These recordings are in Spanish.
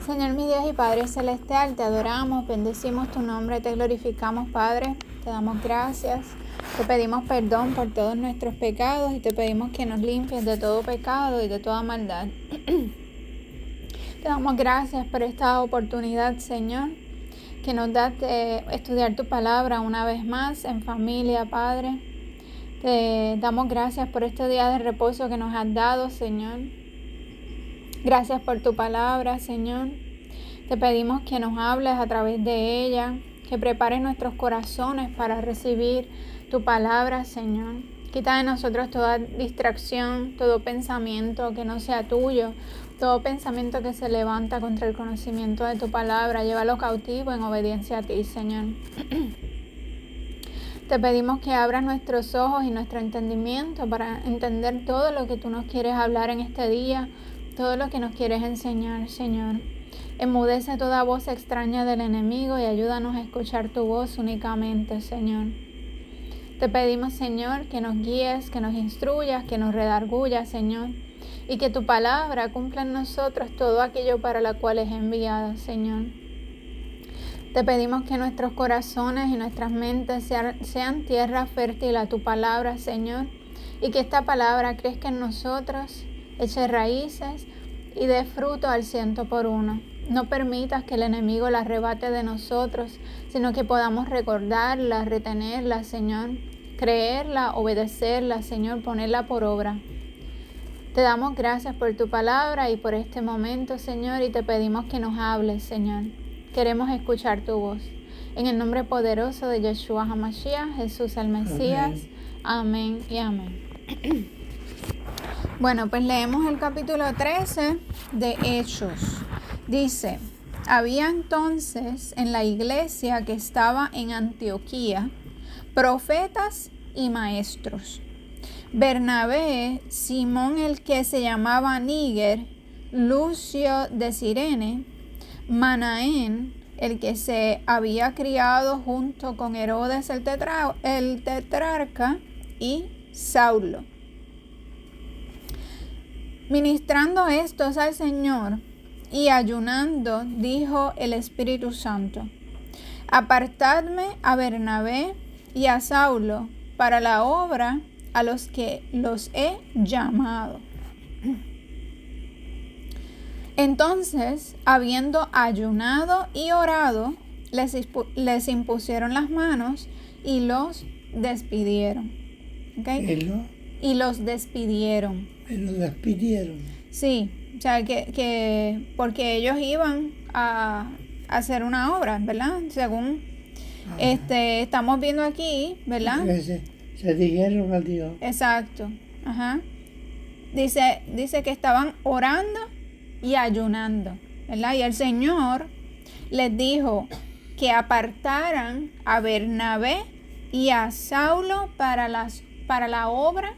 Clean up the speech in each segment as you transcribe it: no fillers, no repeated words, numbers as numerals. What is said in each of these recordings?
Señor mi Dios y Padre Celestial, te adoramos, bendecimos tu nombre, te glorificamos, Padre, te damos gracias, te pedimos perdón por todos nuestros pecados y te pedimos que nos limpies de todo pecado y de toda maldad. Te damos gracias por esta oportunidad, Señor, que nos das de estudiar tu palabra una vez más en familia, Padre. Te damos gracias por este día de reposo que nos has dado, Señor. Gracias por tu palabra, Señor. Te pedimos que nos hables a través de ella, que prepares nuestros corazones para recibir tu palabra, Señor. Quita de nosotros toda distracción, todo pensamiento que no sea tuyo, todo pensamiento que se levanta contra el conocimiento de tu palabra. Llévalo cautivo en obediencia a ti, Señor. Te pedimos que abras nuestros ojos y nuestro entendimiento para entender todo lo que tú nos quieres hablar en este día, todo lo que nos quieres enseñar, Señor. Enmudece toda voz extraña del enemigo y ayúdanos a escuchar tu voz únicamente, Señor. Te pedimos, Señor, que nos guíes, que nos instruyas, que nos redarguyas, Señor, y que tu palabra cumpla en nosotros todo aquello para lo cual es enviada, Señor. Te pedimos que nuestros corazones y nuestras mentes sean tierra fértil a tu palabra, Señor, y que esta palabra crezca en nosotros, eche raíces y dé fruto al 100%. No permitas que el enemigo la arrebate de nosotros, sino que podamos recordarla, retenerla, Señor, creerla, obedecerla, Señor, ponerla por obra. Te damos gracias por tu palabra y por este momento, Señor, y te pedimos que nos hables, Señor. Queremos escuchar tu voz. En el nombre poderoso de Yeshua HaMashiach, Jesús el Mesías. Amén y amén. Bueno, pues leemos el capítulo 13 de Hechos. Dice: había entonces en la iglesia que estaba en Antioquía profetas y maestros: Bernabé, Simón el que se llamaba Níger, Lucio de Cirene, Manaén, el que se había criado junto con Herodes el tetrarca, y Saulo. Ministrando estos al Señor y ayunando, dijo el Espíritu Santo: apartadme a Bernabé y a Saulo para la obra a los que los he llamado. Entonces, habiendo ayunado y orado, les impusieron las manos y los despidieron. ¿Okay? Y los despidieron. Los despidieron. Sí, o sea, que porque ellos iban a hacer una obra, ¿verdad? Según estamos viendo aquí, ¿verdad? Se dijeron a Dios. Exacto. Ajá. Dice que estaban orando y ayunando, ¿verdad? Y el Señor les dijo que apartaran a Bernabé y a Saulo para la obra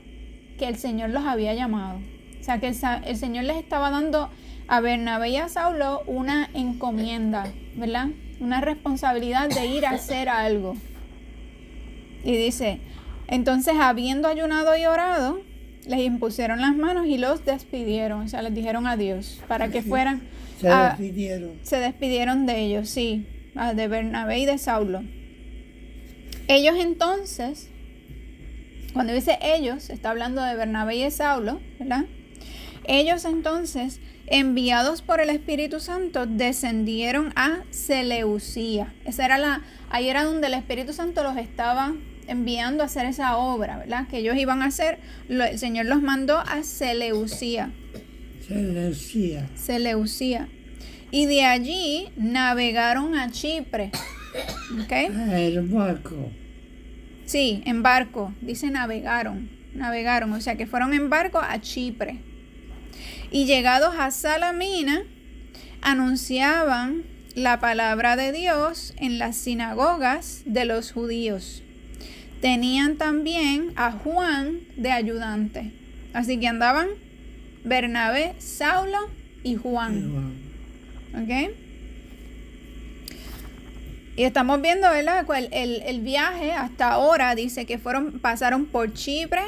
que el Señor los había llamado. O sea, que el Señor les estaba dando a Bernabé y a Saulo una encomienda, ¿verdad? Una responsabilidad de ir a hacer algo. Y dice: entonces, habiendo ayunado y orado, les impusieron las manos y los despidieron. O sea, les dijeron adiós para que fueran. Se despidieron de ellos, sí, de Bernabé y de Saulo. Ellos entonces, cuando dice ellos, está hablando de Bernabé y de Saulo, ¿verdad? Ellos entonces, enviados por el Espíritu Santo, descendieron a Seleucía. Ahí era donde el Espíritu Santo los estaba enviando a hacer esa obra, ¿verdad? Que ellos iban a hacer. El Señor los mandó a Seleucía. Seleucía. Y de allí navegaron a Chipre. ¿Ok? En barco. Sí, en barco. Dice navegaron. O sea que fueron en barco a Chipre. Y llegados a Salamina, anunciaban la palabra de Dios en las sinagogas de los judíos. Tenían también a Juan de ayudante. Así que andaban Bernabé, Saulo y Juan. ¿Ok? Y estamos viendo, ¿verdad? El viaje hasta ahora dice que pasaron por Chipre.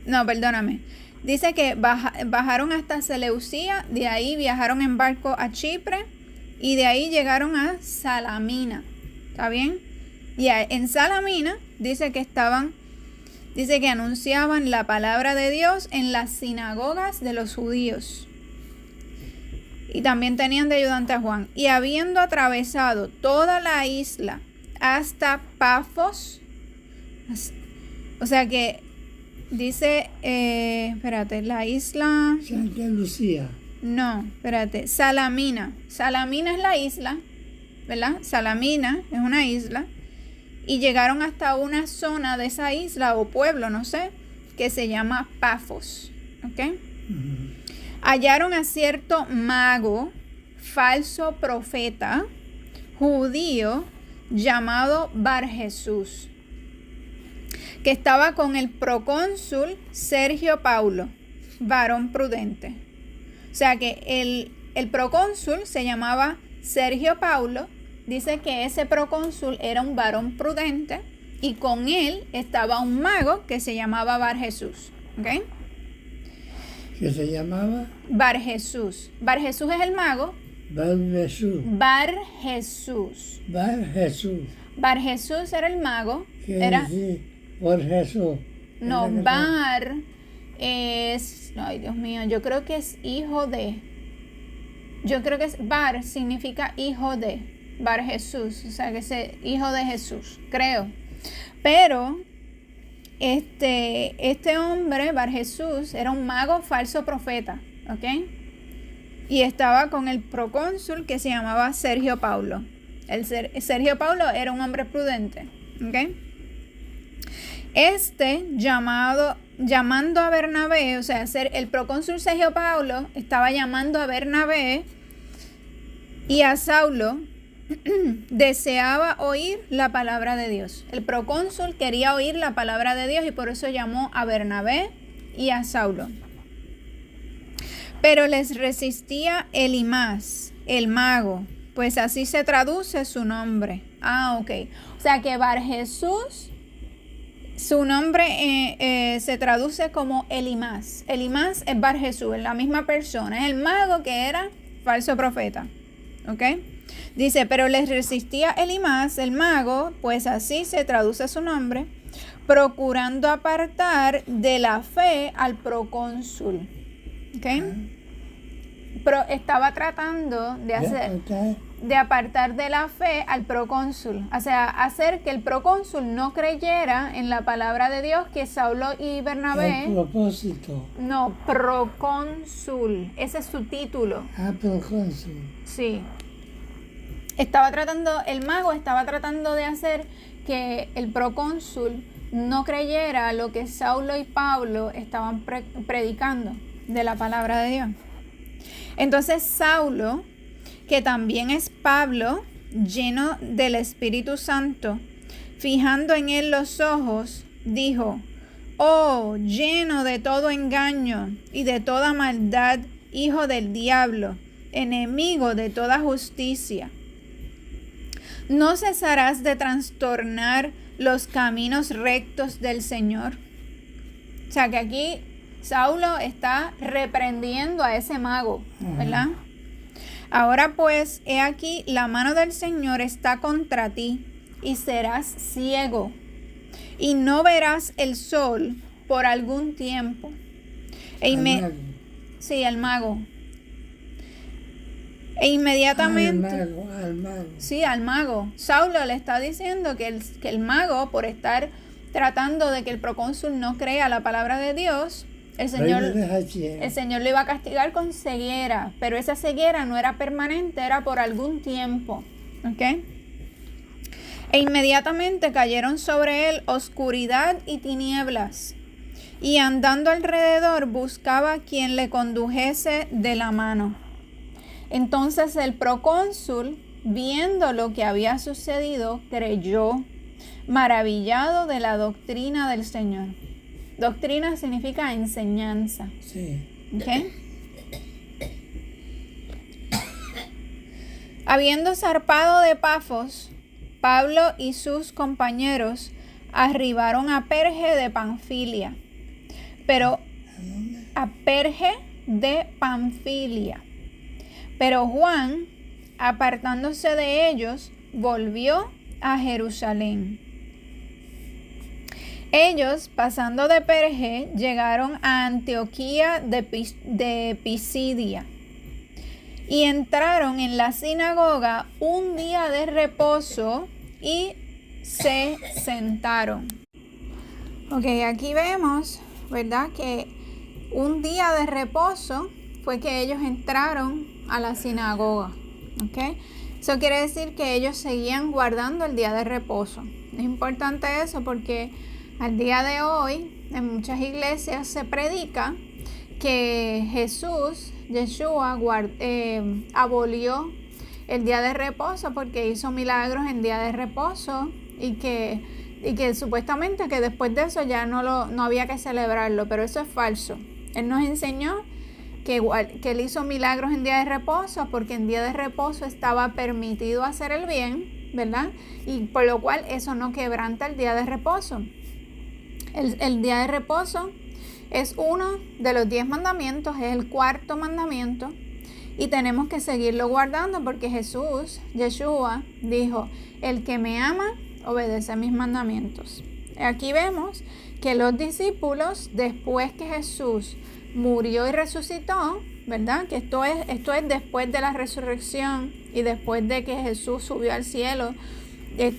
No, perdóname. Dice que bajaron hasta Seleucía, de ahí viajaron en barco a Chipre, y de ahí llegaron a Salamina. ¿Está bien? Y en Salamina dice que anunciaban la palabra de Dios en las sinagogas de los judíos. Y también tenían de ayudante a Juan. Y habiendo atravesado toda la isla hasta Pafos, o sea que dice, la isla... Santa Lucía. No, Salamina. Salamina es la isla, ¿verdad? Salamina es una isla. Y llegaron hasta una zona de esa isla o pueblo, no sé, que se llama Pafos. ¿Ok? Ujú. Hallaron a cierto mago, falso profeta, judío, llamado Bar-Jesús, que estaba con el procónsul Sergio Paulo, varón prudente. O sea que el procónsul se llamaba Sergio Paulo. Dice que ese procónsul era un varón prudente y con él estaba un mago que se llamaba Bar-Jesús. ¿Ok? ¿Qué se llamaba? Bar-Jesús. Bar-Jesús es el mago. Bar-Jesús. Bar-Jesús. Bar-Jesús. Bar-Jesús era el mago. ¿Qué Era, decir? Por Jesús. no, Era que Bar es, ay Dios mío, yo creo que es hijo de. Yo creo que es Bar significa hijo de. Bar-Jesús, o sea que es hijo de Jesús, creo. Pero este hombre, Bar-Jesús, era un mago falso profeta, ¿ok? Y estaba con el procónsul que se llamaba Sergio Paulo. Sergio Paulo era un hombre prudente, ¿ok? Llamando a Bernabé, o sea, el procónsul Sergio Paulo estaba llamando a Bernabé y a Saulo. Deseaba oír la palabra de Dios. El procónsul quería oír la palabra de Dios y por eso llamó a Bernabé y a Saulo. Pero les resistía Elimas, el mago, pues así se traduce su nombre. Ok. O sea que Bar-Jesús, su nombre se traduce como Elimas. Elimas es Bar-Jesús, es la misma persona, es el mago que era falso profeta. ¿Ok? Dice, pero les resistía Elimas, el mago, pues así se traduce su nombre, procurando apartar de la fe al procónsul. ¿Ok? Pero estaba tratando de apartar de la fe al procónsul. O sea, hacer que el procónsul no creyera en la palabra de Dios que Saulo y Bernabé... El propósito. No, procónsul. Ese es su título. Procónsul. Sí. El mago estaba tratando de hacer que el procónsul no creyera lo que Saulo y Pablo estaban predicando de la palabra de Dios. Entonces Saulo, que también es Pablo, lleno del Espíritu Santo, fijando en él los ojos, dijo: oh, lleno de todo engaño y de toda maldad, hijo del diablo, enemigo de toda justicia, ¿no cesarás de trastornar los caminos rectos del Señor? O sea que aquí Saulo está reprendiendo a ese mago, ¿verdad? Ahora pues, he aquí, la mano del Señor está contra ti, y serás ciego, y no verás el sol por algún tiempo. Sí, el mago. E inmediatamente... Al mago. Sí, al mago. Saulo le está diciendo que el mago, por estar tratando de que el procónsul no crea la palabra de Dios, el Señor lo iba a castigar con ceguera, pero esa ceguera no era permanente, era por algún tiempo. ¿Ok? E inmediatamente cayeron sobre él oscuridad y tinieblas, y andando alrededor buscaba quien le condujese de la mano. Entonces el procónsul, viendo lo que había sucedido, creyó, maravillado de la doctrina del Señor. Doctrina significa enseñanza. Sí. ¿Okay? Habiendo zarpado de Pafos, Pablo y sus compañeros arribaron a Perge de Panfilia. Pero a Perge de Panfilia. Pero Juan, apartándose de ellos, volvió a Jerusalén. Ellos, pasando de Perge, llegaron a Antioquía de Pisidia y entraron en la sinagoga un día de reposo y se sentaron. Ok, aquí vemos, ¿verdad?, que un día de reposo fue que ellos entraron a la sinagoga. Ok, eso quiere decir que ellos seguían guardando el día de reposo. Es importante eso porque al día de hoy en muchas iglesias se predica que Yeshua abolió el día de reposo porque hizo milagros en día de reposo y que supuestamente que después de eso ya no había que celebrarlo, pero eso es falso. Él nos enseñó que él hizo milagros en día de reposo porque en día de reposo estaba permitido hacer el bien, ¿verdad? Y por lo cual eso no quebranta el día de reposo. El día de reposo es uno de los 10 mandamientos, es el 4º mandamiento y tenemos que seguirlo guardando porque Yeshua dijo, el que me ama obedece a mis mandamientos. Aquí vemos que los discípulos, después que Jesús murió y resucitó, ¿verdad? Que esto es después de la resurrección y después de que Jesús subió al cielo,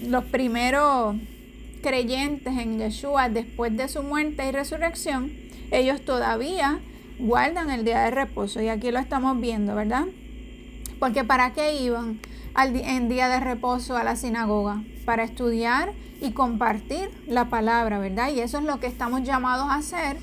los primeros creyentes en Yeshua después de su muerte y resurrección, ellos todavía guardan el día de reposo y aquí lo estamos viendo, ¿verdad? Porque ¿para qué iban en día de reposo a la sinagoga? Para estudiar y compartir la palabra, ¿verdad? Y eso es lo que estamos llamados a hacer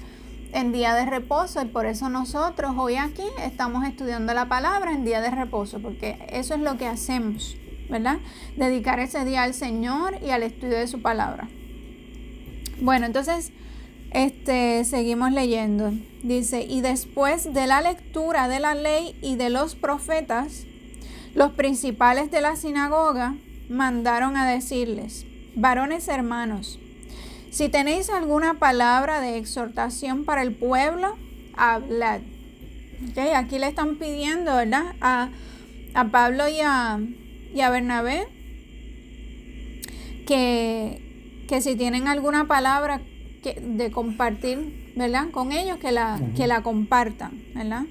en día de reposo y por eso nosotros hoy aquí estamos estudiando la palabra en día de reposo, porque eso es lo que hacemos, ¿verdad? Dedicar ese día al Señor y al estudio de su palabra. Bueno, entonces seguimos leyendo. Dice, y después de la lectura de la ley y de los profetas, los principales de la sinagoga mandaron a decirles, varones hermanos, si tenéis alguna palabra de exhortación para el pueblo, hablad. Okay, aquí le están pidiendo, ¿verdad?, a Pablo y a Bernabé que si tienen alguna palabra de compartir, ¿verdad?, con ellos, que la compartan, ¿verdad?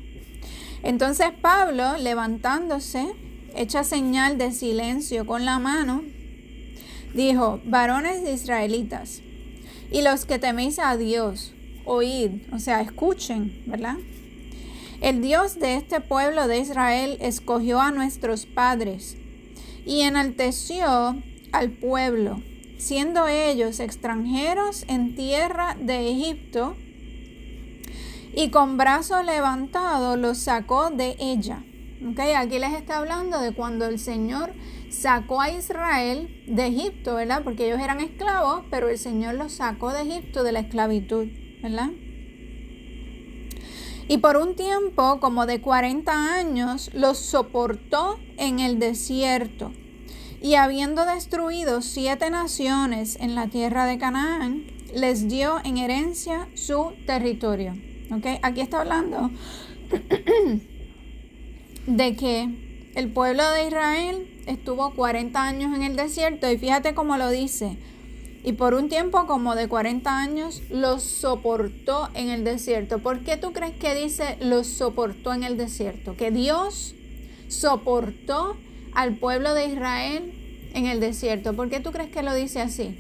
Entonces Pablo, levantándose, hecha señal de silencio con la mano, dijo, varones israelitas, y los que teméis a Dios, oíd, o sea, escuchen, ¿verdad? El Dios de este pueblo de Israel escogió a nuestros padres y enalteció al pueblo, siendo ellos extranjeros en tierra de Egipto, y con brazo levantado los sacó de ella. Okay, aquí les está hablando de cuando el Señor sacó a Israel de Egipto, ¿verdad? Porque ellos eran esclavos, pero el Señor los sacó de Egipto, de la esclavitud, ¿verdad? Y por un tiempo, como de 40 años, los soportó en el desierto. Y habiendo destruido 7 naciones en la tierra de Canaán, les dio en herencia su territorio. ¿Okay? Aquí está hablando de que el pueblo de Israel estuvo 40 años en el desierto y fíjate cómo lo dice. Y por un tiempo como de 40 años los soportó en el desierto. ¿Por qué tú crees que dice los soportó en el desierto? Que Dios soportó al pueblo de Israel en el desierto. ¿Por qué tú crees que lo dice así?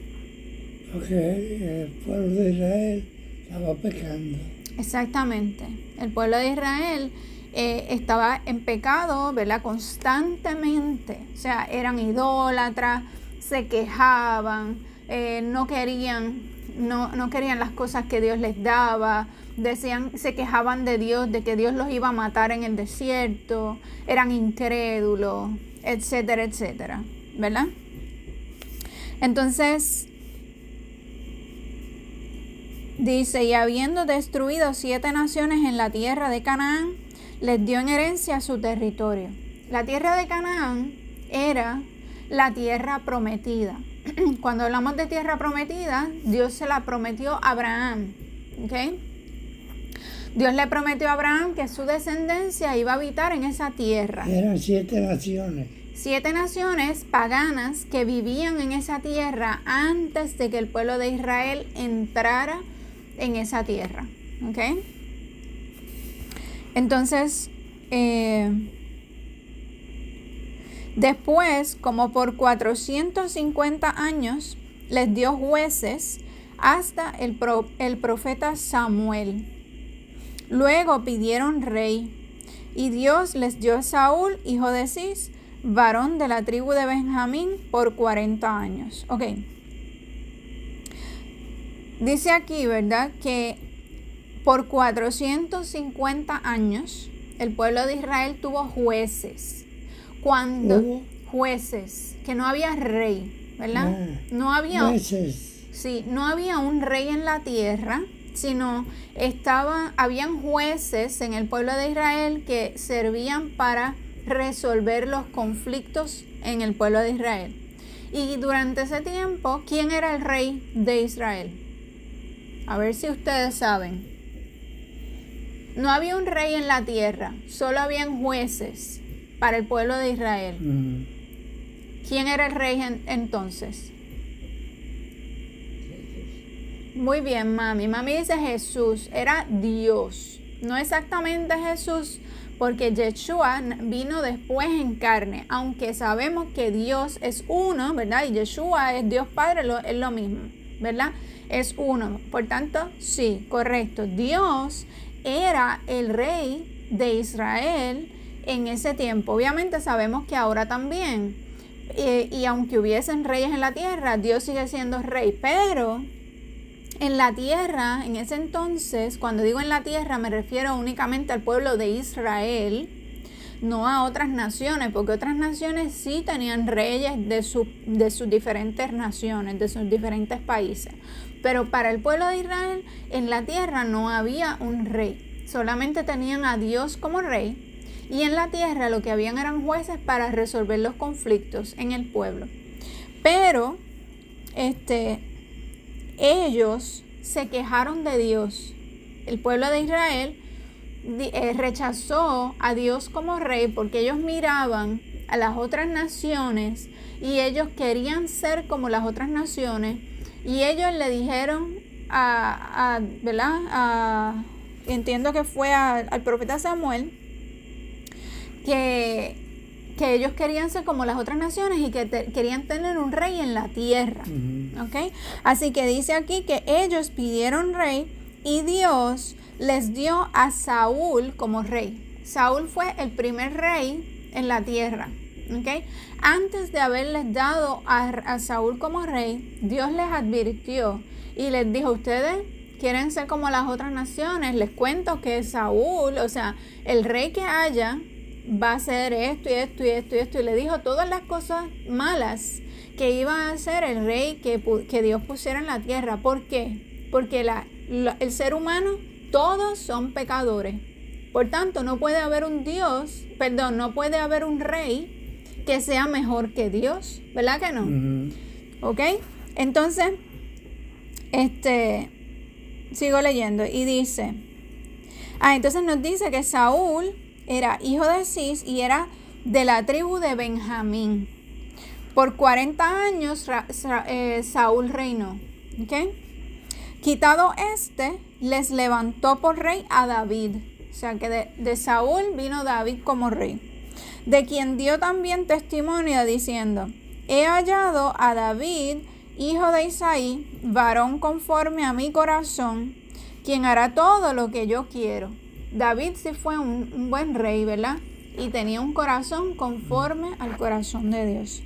Porque el pueblo de Israel estaba pecando. Exactamente. El pueblo de Israel estaba en pecado, ¿verdad? Constantemente. O sea, eran idólatras, se quejaban, no querían las cosas que Dios les daba. Se quejaban de Dios, de que Dios los iba a matar en el desierto, eran incrédulos, etcétera, etcétera, ¿verdad? Entonces, dice, y habiendo destruido 7 naciones en la tierra de Canaán, les dio en herencia su territorio. La tierra de Canaán era la tierra prometida. Cuando hablamos de tierra prometida, Dios se la prometió a Abraham, ¿ok? Dios le prometió a Abraham que su descendencia iba a habitar en esa tierra. Eran 7 naciones. 7 naciones paganas que vivían en esa tierra antes de que el pueblo de Israel entrara en esa tierra. ¿Ok? Entonces, después, como por 450 años, les dio jueces hasta el profeta Samuel. Luego pidieron rey, y Dios les dio a Saúl, hijo de Cis, varón de la tribu de Benjamín, por 40 años. Ok. Dice aquí, ¿verdad?, que por 450 años el pueblo de Israel tuvo jueces. Cuando jueces, que no había rey, ¿verdad? No había Jueces. Sí, no había un rey en la tierra, sino habían jueces en el pueblo de Israel que servían para resolver los conflictos en el pueblo de Israel. Y durante ese tiempo, ¿quién era el rey de Israel? A ver si ustedes saben. No había un rey en la tierra, solo habían jueces para el pueblo de Israel. ¿Quién era el rey entonces? Muy bien, mami. Mami dice Jesús, era Dios. No exactamente Jesús, porque Yeshua vino después en carne, aunque sabemos que Dios es uno, ¿verdad? Y Yeshua es Dios Padre, es lo mismo, ¿verdad? Es uno. Por tanto, sí, correcto. Dios era el rey de Israel en ese tiempo. Obviamente sabemos que ahora también. Y aunque hubiesen reyes en la tierra, Dios sigue siendo rey. Pero en la tierra, en ese entonces, cuando digo en la tierra, me refiero únicamente al pueblo de Israel, no a otras naciones, porque otras naciones sí tenían reyes de sus diferentes naciones, de sus diferentes países. Pero para el pueblo de Israel, en la tierra no había un rey, solamente tenían a Dios como rey, y en la tierra lo que habían eran jueces para resolver los conflictos en el pueblo. Pero ellos se quejaron de Dios. El pueblo de Israel rechazó a Dios como rey porque ellos miraban a las otras naciones y ellos querían ser como las otras naciones, y ellos le dijeron entiendo que fue al profeta Samuel, que ellos querían ser como las otras naciones y que querían tener un rey en la tierra. ¿Okay? Así que dice aquí que ellos pidieron rey y Dios les dio a Saúl como rey. Saúl fue el primer rey en la tierra. ¿Okay? Antes de haberles dado a Saúl como rey, Dios les advirtió y les dijo: ustedes quieren ser como las otras naciones, les cuento que Saúl, o sea, el rey que haya, va a hacer esto y esto y esto y esto, y le dijo todas las cosas malas que iba a hacer el rey que Dios pusiera en la tierra. ¿Por qué? Porque el ser humano, todos son pecadores. Por tanto, no puede haber no puede haber un rey que sea mejor que Dios, ¿verdad que no? ¿Ok? Entonces, sigo leyendo y dice, entonces nos dice que Saúl era hijo de Cis y era de la tribu de Benjamín. Por 40 años Saúl reinó. ¿Okay? Quitado les levantó por rey a David. O sea que de Saúl vino David como rey, de quien dio también testimonio diciendo: he hallado a David, hijo de Isaí, varón conforme a mi corazón, quien hará todo lo que yo quiero. David sí fue un buen rey, ¿verdad? Y tenía un corazón conforme al corazón de Dios.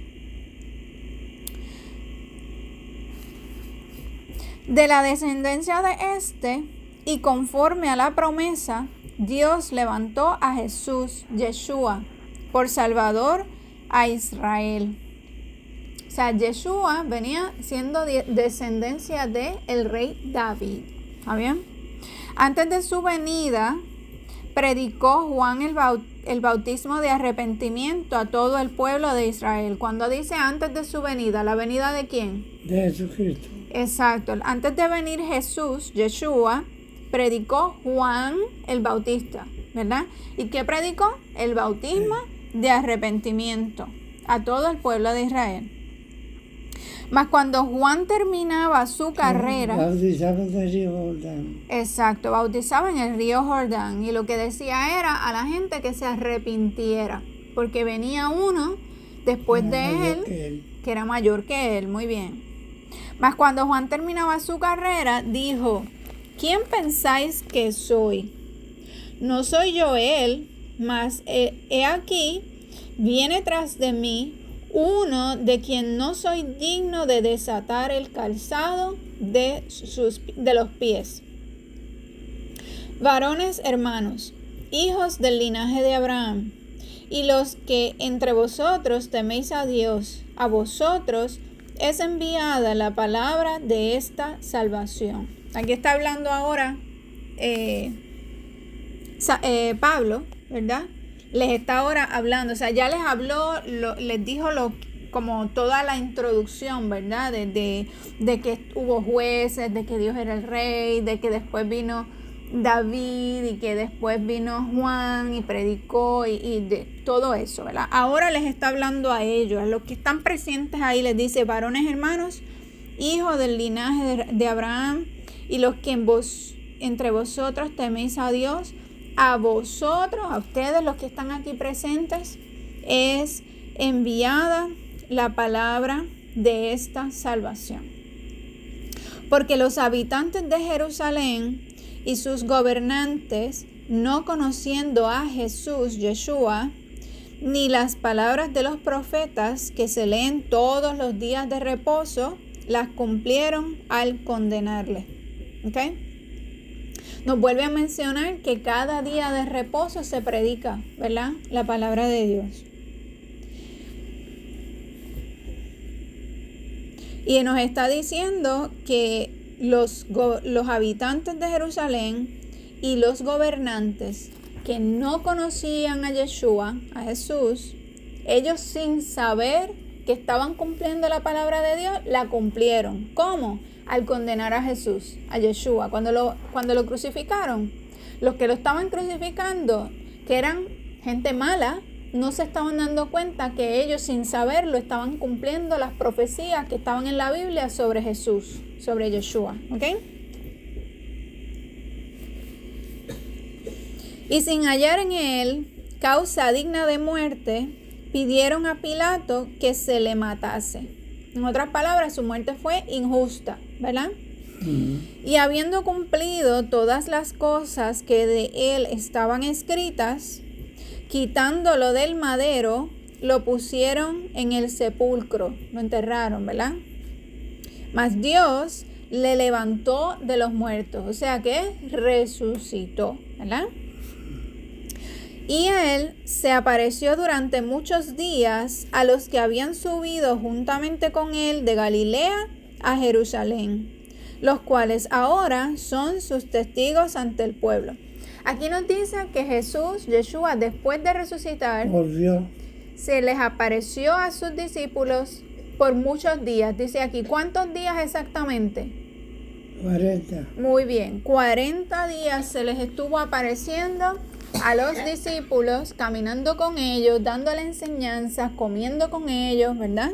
De la descendencia de y conforme a la promesa, Dios levantó a Jesús, Yeshua, por Salvador a Israel. O sea, Yeshua venía siendo descendencia de el rey David. ¿Está bien? Antes de su venida, predicó Juan el bautismo de arrepentimiento a todo el pueblo de Israel. Cuando dice antes de su venida, ¿la venida de quién? De Jesucristo. Exacto. Antes de venir Jesús, Yeshua, predicó Juan el Bautista, ¿verdad? ¿Y qué predicó? El bautismo de arrepentimiento a todo el pueblo de Israel. Mas cuando Juan terminaba su carrera, bautizaba en el río Jordán. exacto, bautizaba en el río Jordán, y lo que decía era a la gente que se arrepintiera, porque venía uno después de él que era mayor que él. Muy bien. Mas cuando Juan terminaba su carrera, dijo: ¿quién pensáis que soy? No soy yo él, mas he aquí, viene tras de mí uno de quien no soy digno de desatar el calzado de los pies. Varones hermanos, hijos del linaje de Abraham, y los que entre vosotros teméis a Dios, a vosotros es enviada la palabra de esta salvación. Aquí está hablando ahora Pablo, ¿verdad? Les está ahora hablando, o sea, ya les habló, les dijo como toda la introducción, ¿verdad? De que hubo jueces, de que Dios era el rey, de que después vino David y que después vino Juan y predicó y de todo eso, ¿verdad? Ahora les está hablando a ellos, a los que están presentes ahí, les dice: varones hermanos, hijos del linaje de Abraham, y los que entre vosotros teméis a Dios, a vosotros, a ustedes los que están aquí presentes, es enviada la palabra de esta salvación. Porque los habitantes de Jerusalén y sus gobernantes, no conociendo a Jesús, Yeshua, ni las palabras de los profetas que se leen todos los días de reposo, las cumplieron al condenarle. ¿Ok? Nos vuelve a mencionar que cada día de reposo se predica, ¿verdad? La palabra de Dios. Y nos está diciendo que los habitantes de Jerusalén y los gobernantes que no conocían a Yeshua, a Jesús, ellos sin saber que estaban cumpliendo la palabra de Dios, la cumplieron. ¿Cómo? Al condenar a Jesús, a Yeshua. Cuando lo crucificaron, los que lo estaban crucificando, que eran gente mala, no se estaban dando cuenta que ellos sin saberlo estaban cumpliendo las profecías que estaban en la Biblia sobre Jesús, sobre Yeshua. ¿Ok? Y sin hallar en él causa digna de muerte, pidieron a Pilato que se le matase. En otras palabras, su muerte fue injusta, ¿verdad? Y habiendo cumplido todas las cosas que de él estaban escritas, quitándolo del madero, lo pusieron en el sepulcro, lo enterraron, ¿verdad? Mas Dios le levantó de los muertos, o sea que resucitó, ¿verdad? Y él se apareció durante muchos días a los que habían subido juntamente con él de Galilea a Jerusalén, los cuales ahora son sus testigos ante el pueblo. Aquí nos dice que Jesús, Yeshua, después de resucitar, volvió. Se les apareció a sus discípulos por muchos días. Dice aquí, ¿cuántos días exactamente? 40. Muy bien, 40 días se les estuvo apareciendo a los discípulos, caminando con ellos, dándole enseñanzas, comiendo con ellos, ¿verdad?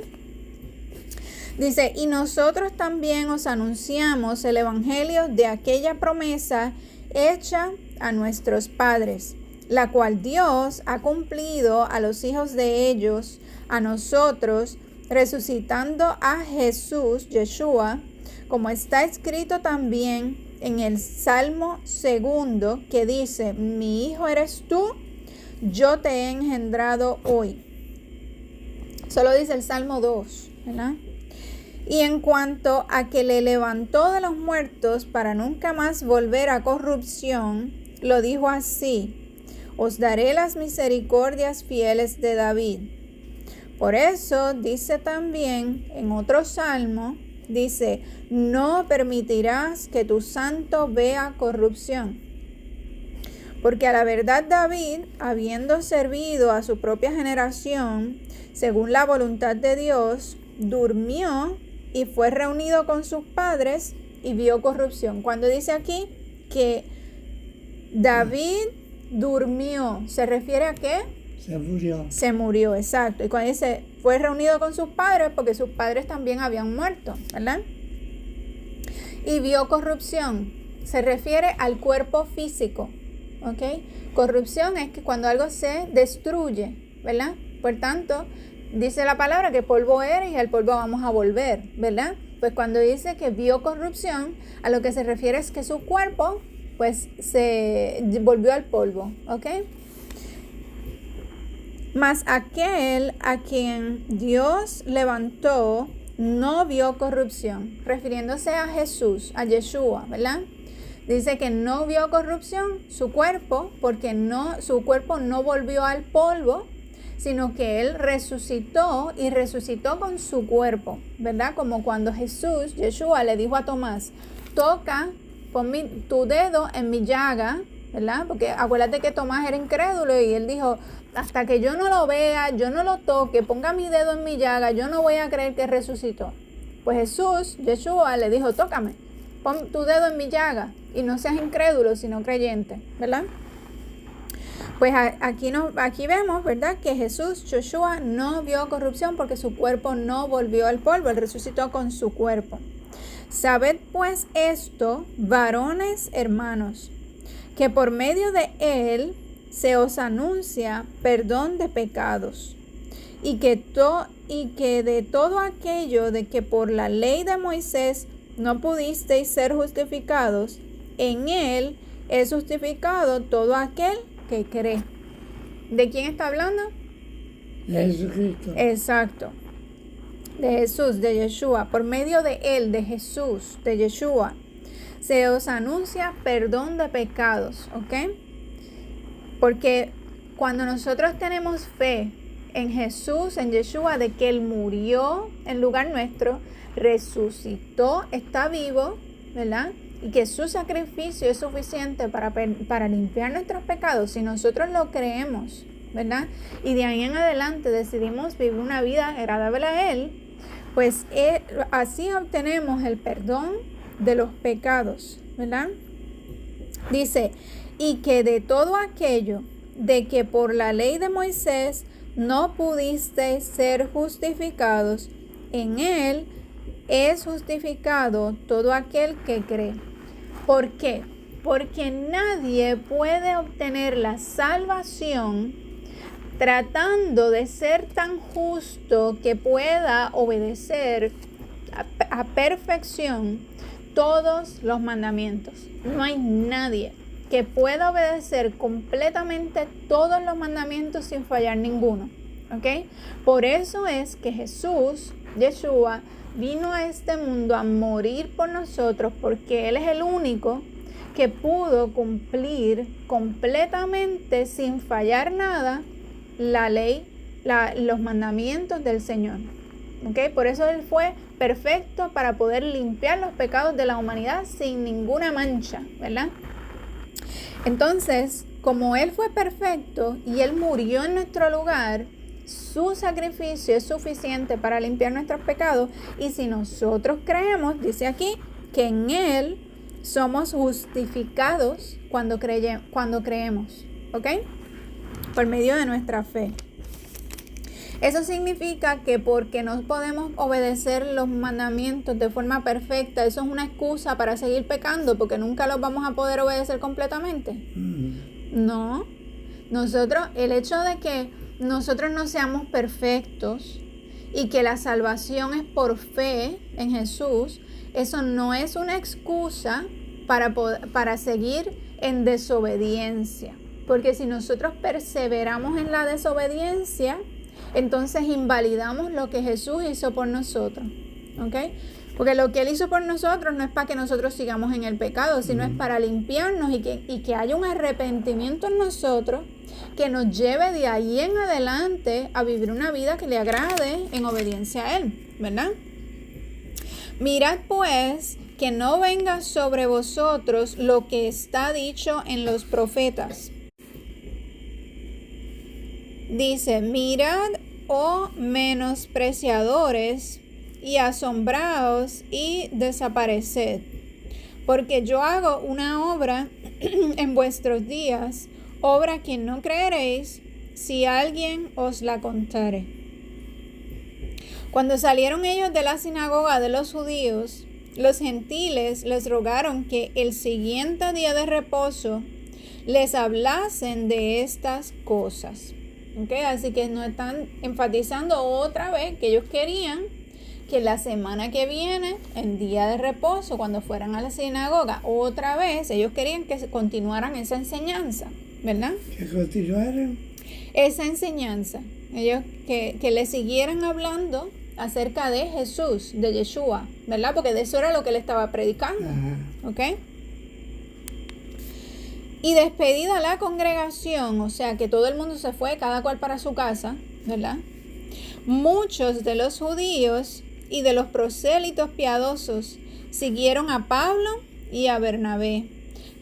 Dice, y nosotros también os anunciamos el evangelio de aquella promesa hecha a nuestros padres, la cual Dios ha cumplido a los hijos de ellos, a nosotros, resucitando a Jesús, Yeshua, como está escrito también en el Salmo 2, que dice, mi hijo eres tú, yo te he engendrado hoy. Solo dice el Salmo 2, ¿verdad? Y en cuanto a que le levantó de los muertos para nunca más volver a corrupción, lo dijo así, os daré las misericordias fieles de David. Por eso dice también en otro salmo, dice, no permitirás que tu santo vea corrupción. Porque a la verdad David, habiendo servido a su propia generación, según la voluntad de Dios, durmió y fue reunido con sus padres y vio corrupción. Cuando dice aquí que David durmió. ¿Se refiere a qué? Se murió. Se murió, exacto. Y cuando dice, fue reunido con sus padres, porque sus padres también habían muerto, ¿verdad? Y vio corrupción. Se refiere al cuerpo físico, ¿ok? Corrupción es que cuando algo se destruye, ¿verdad? Por tanto, dice la palabra que polvo eres y al polvo vamos a volver, ¿verdad? Pues cuando dice que vio corrupción, a lo que se refiere es que su cuerpo, pues, se volvió al polvo, ¿ok? Mas aquel a quien Dios levantó no vio corrupción, refiriéndose a Jesús, a Yeshua, ¿verdad? Dice que no vio corrupción su cuerpo, porque su cuerpo no volvió al polvo, sino que Él resucitó y resucitó con su cuerpo, ¿verdad? Como cuando Jesús, Yeshua, le dijo a Tomás, toca, pon tu dedo en mi llaga, ¿verdad? Porque acuérdate que Tomás era incrédulo y él dijo, hasta que yo no lo vea, yo no lo toque, ponga mi dedo en mi llaga, yo no voy a creer que resucitó. Pues Jesús, Yeshua, le dijo, tócame, pon tu dedo en mi llaga y no seas incrédulo, sino creyente, ¿verdad? Pues aquí vemos, ¿verdad? Que Jesús, Yeshua, no vio corrupción porque su cuerpo no volvió al polvo, Él resucitó con su cuerpo. Sabed pues esto, varones hermanos, que por medio de Él se os anuncia perdón de pecados, y que de todo aquello de que por la ley de Moisés no pudisteis ser justificados, en Él es justificado todo aquel que cree. ¿De quién está hablando? De Jesucristo. Exacto. De Jesús, de Yeshua. Por medio de Él, de Jesús, de Yeshua, se os anuncia perdón de pecados, ¿ok? Porque cuando nosotros tenemos fe en Jesús, en Yeshua, de que Él murió en lugar nuestro, resucitó, está vivo, ¿verdad? Y que su sacrificio es suficiente para limpiar nuestros pecados, si nosotros lo creemos, ¿verdad? Y de ahí en adelante decidimos vivir una vida agradable a Él, pues así obtenemos el perdón de los pecados, ¿verdad? Dice, y que de todo aquello de que por la ley de Moisés no pudisteis ser justificados, en Él es justificado todo aquel que cree. ¿Por qué? Porque nadie puede obtener la salvación tratando de ser tan justo que pueda obedecer a perfección todos los mandamientos. No hay nadie que pueda obedecer completamente todos los mandamientos sin fallar ninguno, ¿ok? Por eso es que Jesús, Yeshua, vino a este mundo a morir por nosotros, porque Él es el único que pudo cumplir completamente, sin fallar nada, la ley, los mandamientos del Señor. ¿Okay? Por eso Él fue perfecto para poder limpiar los pecados de la humanidad sin ninguna mancha, ¿verdad? Entonces, como Él fue perfecto y Él murió en nuestro lugar, su sacrificio es suficiente para limpiar nuestros pecados. Y si nosotros creemos, dice aquí, que en Él somos justificados cuando creemos, ¿ok? Por medio de nuestra fe. Eso significa que porque no podemos obedecer los mandamientos de forma perfecta, eso es una excusa para seguir pecando, porque nunca los vamos a poder obedecer completamente. No. El hecho de que nosotros no seamos perfectos y que la salvación es por fe en Jesús, eso no es una excusa para seguir en desobediencia. Porque si nosotros perseveramos en la desobediencia, entonces invalidamos lo que Jesús hizo por nosotros, ¿ok? Porque lo que Él hizo por nosotros no es para que nosotros sigamos en el pecado, sino es para limpiarnos y que haya un arrepentimiento en nosotros que nos lleve de ahí en adelante a vivir una vida que le agrade en obediencia a Él, ¿verdad? Mirad pues que no venga sobre vosotros lo que está dicho en los profetas. Dice, mirad, oh menospreciadores, y asombraos y desapareced, Porque yo hago una obra en vuestros días, obra que no creeréis si alguien os la contare. Cuando salieron ellos de la sinagoga de los judíos, los gentiles les rogaron que el siguiente día de reposo les hablasen de estas cosas. ¿Okay? Así que nos están enfatizando otra vez que ellos querían que la semana que viene, en día de reposo, cuando fueran a la sinagoga, otra vez, ellos querían que continuaran esa enseñanza, ¿verdad? Que continuaran. Esa enseñanza, ellos que le siguieran hablando acerca de Jesús, de Yeshua, ¿verdad? Porque de eso era lo que él estaba predicando, ¿ok? Y despedida la congregación, o sea que todo el mundo se fue, cada cual para su casa, ¿verdad? Muchos de los judíos y de los prosélitos piadosos siguieron a Pablo y a Bernabé,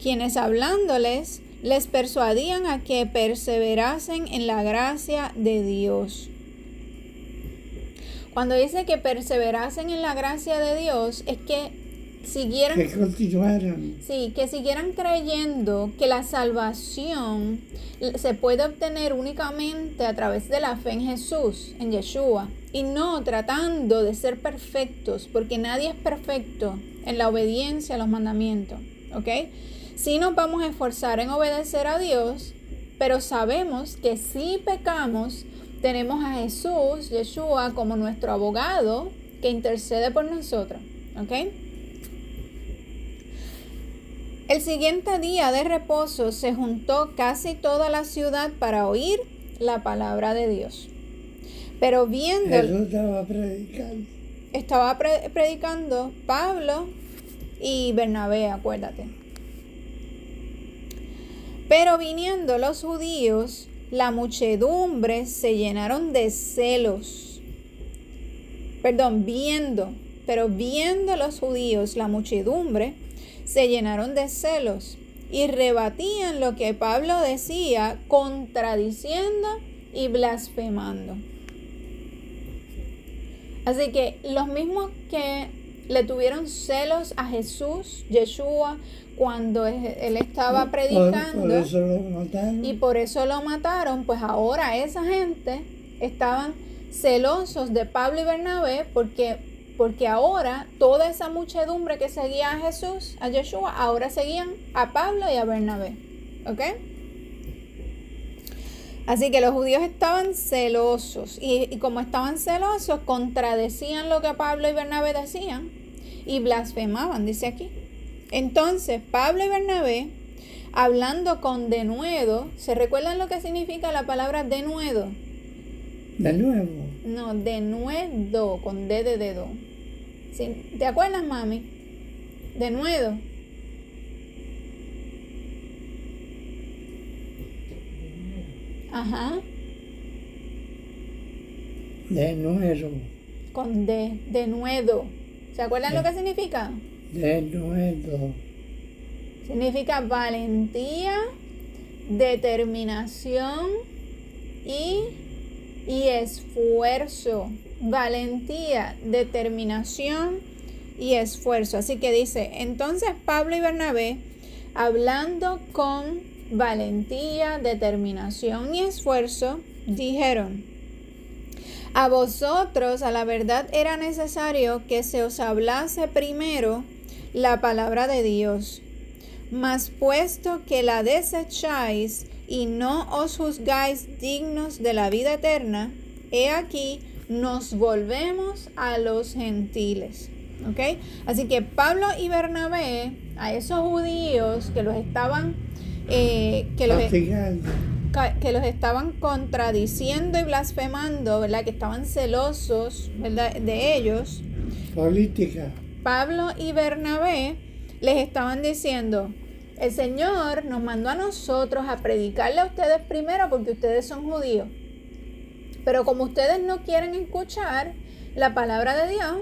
quienes hablándoles les persuadían a que perseverasen en la gracia de Dios. Cuando dice que perseverasen en la gracia de Dios, es que siguieran, que continuaran. Sí, que siguieran creyendo que la salvación se puede obtener únicamente a través de la fe en Jesús, en Yeshua, y no tratando de ser perfectos, porque nadie es perfecto en la obediencia a los mandamientos, ¿ok? Sí nos vamos a esforzar en obedecer a Dios, pero sabemos que si pecamos, tenemos a Jesús, Yeshua, como nuestro abogado que intercede por nosotros, ¿ok? El siguiente día de reposo se juntó casi toda la ciudad para oír la palabra de Dios. Pero viendo... Jesús estaba predicando. Estaba predicando Pablo y Bernabé, acuérdate. Pero viniendo los judíos, la muchedumbre se llenaron de celos. Viendo los judíos, la muchedumbre se llenaron de celos y rebatían lo que Pablo decía, contradiciendo y blasfemando. Así que los mismos que le tuvieron celos a Jesús, Yeshua, cuando él estaba predicando, por eso lo mataron. Y por eso lo mataron, pues ahora esa gente estaban celosos de Pablo y Bernabé porque ahora toda esa muchedumbre que seguía a Jesús, a Yeshua, ahora seguían a Pablo y a Bernabé, ¿ok? Así que los judíos estaban celosos y como estaban celosos, contradecían lo que Pablo y Bernabé decían y blasfemaban, dice aquí. Entonces, Pablo y Bernabé, hablando con denuedo, ¿se recuerdan lo que significa la palabra denuedo? ¿De nuevo? No, denuedo, con D de dedo. ¿Sí? ¿Te acuerdas, mami? Denuedo. Ajá. De nuevo. Con D, denuedo. ¿Se acuerdan lo que significa? De nuevo. Significa valentía, determinación y esfuerzo. Valentía, determinación y esfuerzo. Así que dice, entonces Pablo y Bernabé, hablando con valentía, determinación y esfuerzo, dijeron: a vosotros a la verdad era necesario que se os hablase primero la palabra de Dios, mas puesto que la desecháis y no os juzgáis dignos de la vida eterna, he aquí nos volvemos a los gentiles. ¿Ok? Así que Pablo y Bernabé, a esos judíos que los estaban que los estaban contradiciendo y blasfemando, ¿verdad? Que estaban celosos, ¿verdad? De ellos. Política. Pablo y Bernabé les estaban diciendo: el Señor nos mandó a nosotros a predicarle a ustedes primero porque ustedes son judíos. Pero como ustedes no quieren escuchar la palabra de Dios,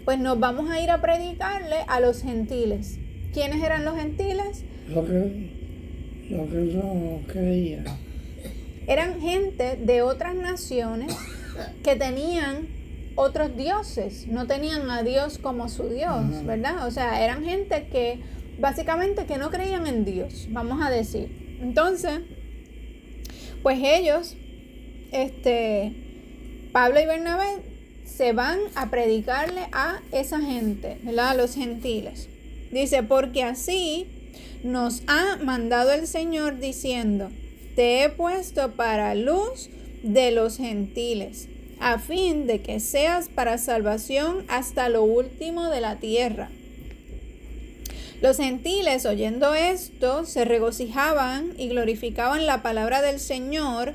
pues nos vamos a ir a predicarle a los gentiles. ¿Quiénes eran los gentiles? Lo que no creían. Eran gente de otras naciones que tenían otros dioses, no tenían a Dios como su Dios, ¿verdad? O sea, eran gente que básicamente que no creían en Dios, vamos a decir. Entonces, pues ellos, Pablo y Bernabé se van a predicarle a esa gente, ¿verdad? A los gentiles. Dice, porque así nos ha mandado el Señor diciendo, te he puesto para luz de los gentiles, a fin de que seas para salvación hasta lo último de la tierra. Los gentiles, oyendo esto, se regocijaban y glorificaban la palabra del Señor,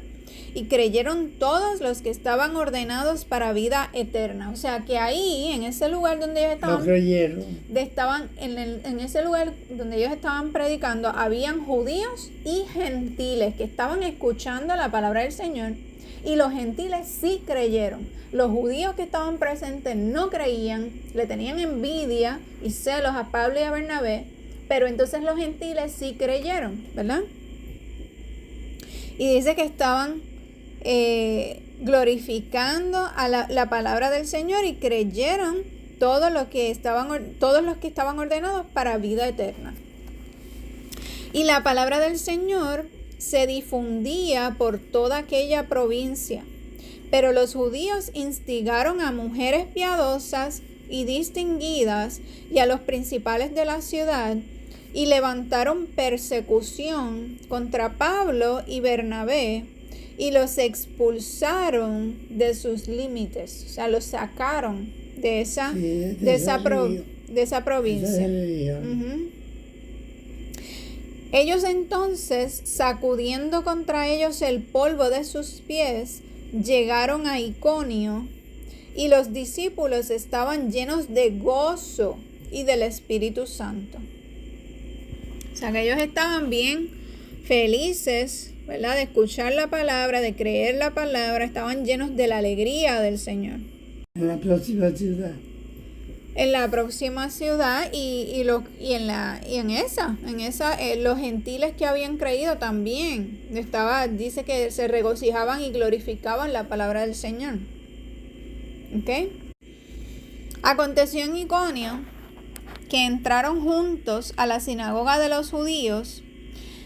y creyeron todos los que estaban ordenados para vida eterna. O sea que ahí, en ese lugar donde ellos estaban, no creyeron. En ese lugar donde ellos estaban predicando, habían judíos y gentiles que estaban escuchando la palabra del Señor, y los gentiles sí creyeron. Los judíos que estaban presentes no creían, le tenían envidia y celos a Pablo y a Bernabé, pero entonces los gentiles sí creyeron, ¿verdad? Y dice que estaban glorificando a la palabra del Señor, y creyeron todos los que estaban ordenados para vida eterna. Y la palabra del Señor se difundía por toda aquella provincia, pero los judíos instigaron a mujeres piadosas y distinguidas y a los principales de la ciudad, y levantaron persecución contra Pablo y Bernabé, y los expulsaron de sus límites, o sea, los sacaron de esa provincia. Ellos entonces, sacudiendo contra ellos el polvo de sus pies, llegaron a Iconio, y los discípulos estaban llenos de gozo y del Espíritu Santo. O sea, que ellos estaban bien felices, ¿verdad? De escuchar la palabra, de creer la palabra, estaban llenos de la alegría del Señor. En la próxima ciudad. En la próxima ciudad y en esa los gentiles que habían creído también dice que se regocijaban y glorificaban la palabra del Señor. ¿Ok? Aconteció en Iconio que entraron juntos a la sinagoga de los judíos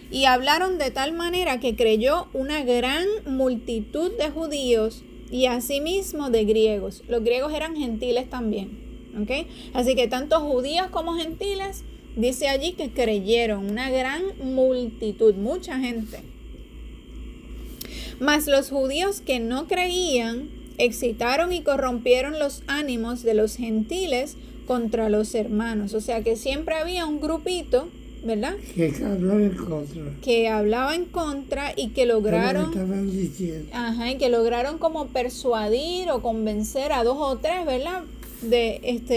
y hablaron de tal manera que creyó una gran multitud de judíos y asimismo de griegos. Los griegos eran gentiles también. ¿Okay? Así que tanto judíos como gentiles, dice allí que creyeron, una gran multitud, mucha gente. Mas los judíos que no creían excitaron y corrompieron los ánimos de los gentiles contra los hermanos. O sea que siempre había un grupito, ¿verdad? Que hablaba en contra. Que hablaba en contra y que lograron, estaban diciendo. Y que lograron como persuadir o convencer a 2 o 3, ¿verdad?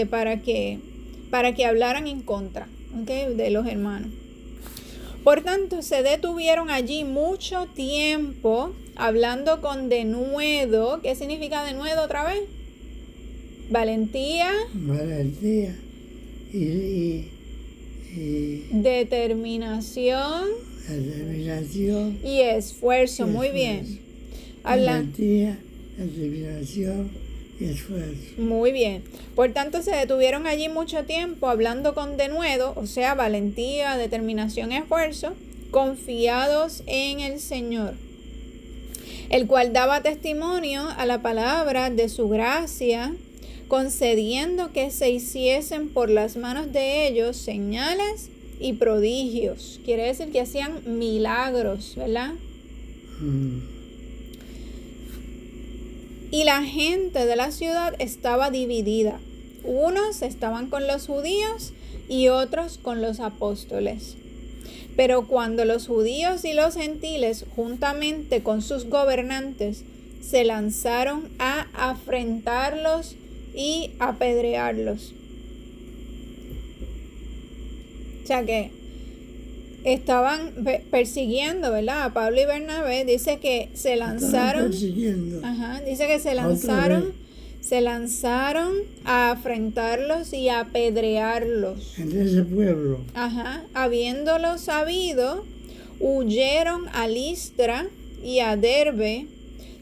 Para que hablaran en contra, ¿okay? De los hermanos. Por tanto, se detuvieron allí mucho tiempo hablando con denuedo. ¿Qué significa denuedo otra vez? Valentía. Y determinación. Y esfuerzo. Muy bien. Valentía, determinación y esfuerzo. Muy bien. Por tanto, se detuvieron allí mucho tiempo hablando con denuedo, o sea, valentía, determinación y esfuerzo, confiados en el Señor, el cual daba testimonio a la palabra de su gracia, concediendo que se hiciesen por las manos de ellos señales y prodigios. Quiere decir que hacían milagros, ¿verdad? Y la gente de la ciudad estaba dividida. Unos estaban con los judíos y otros con los apóstoles. Pero cuando los judíos y los gentiles, juntamente con sus gobernantes, se lanzaron a afrentarlos y apedrearlos. O sea que estaban persiguiendo, ¿verdad? A Pablo y Bernabé. Dice que se lanzaron. Dice que se lanzaron a afrentarlos y a apedrearlos. En ese pueblo. Habiéndolo sabido, huyeron a Listra y a Derbe,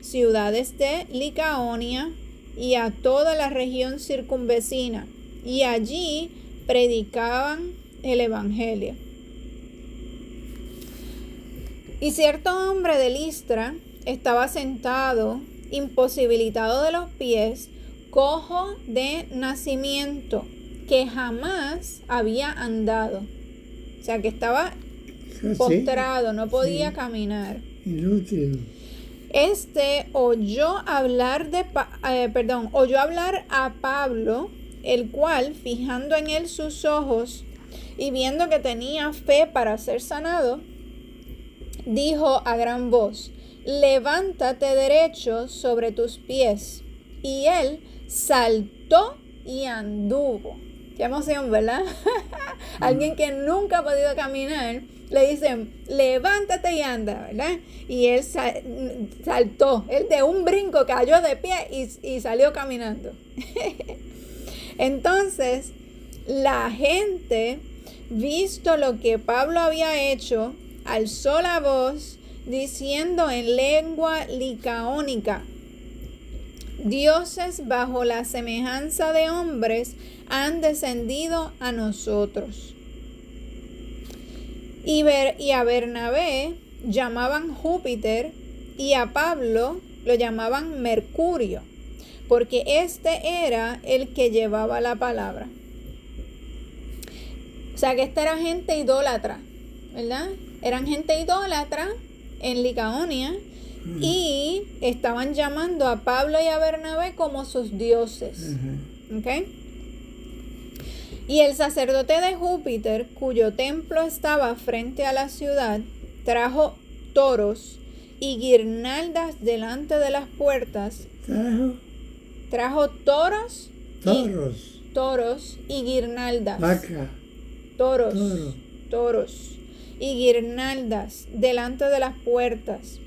ciudades de Licaonia, y a toda la región circunvecina, y allí predicaban el evangelio. Y cierto hombre de Listra estaba sentado, imposibilitado de los pies, cojo de nacimiento, que jamás había andado. O sea, que estaba postrado, no podía caminar. Inútil. Oyó hablar a Pablo, el cual, fijando en él sus ojos y viendo que tenía fe para ser sanado, dijo a gran voz: levántate derecho sobre tus pies. Y él saltó y anduvo. Qué emoción, ¿verdad? Alguien que nunca ha podido caminar, le dicen, levántate y anda, ¿verdad? Y él saltó, él de un brinco cayó de pie y salió caminando. Entonces, la gente, visto lo que Pablo había hecho, alzó la voz diciendo en lengua licaónica: dioses bajo la semejanza de hombres han descendido a nosotros. Y a Bernabé llamaban Júpiter y a Pablo lo llamaban Mercurio, porque este era el que llevaba la palabra. O sea que esta era gente idólatra, ¿verdad? Eran gente idólatra en Licaonia y estaban llamando a Pablo y a Bernabé como sus dioses. ¿Ok? Y el sacerdote de Júpiter, cuyo templo estaba frente a la ciudad, trajo toros y guirnaldas delante de las puertas. Trajo toros y guirnaldas. Vaca. Toros y guirnaldas delante de las puertas.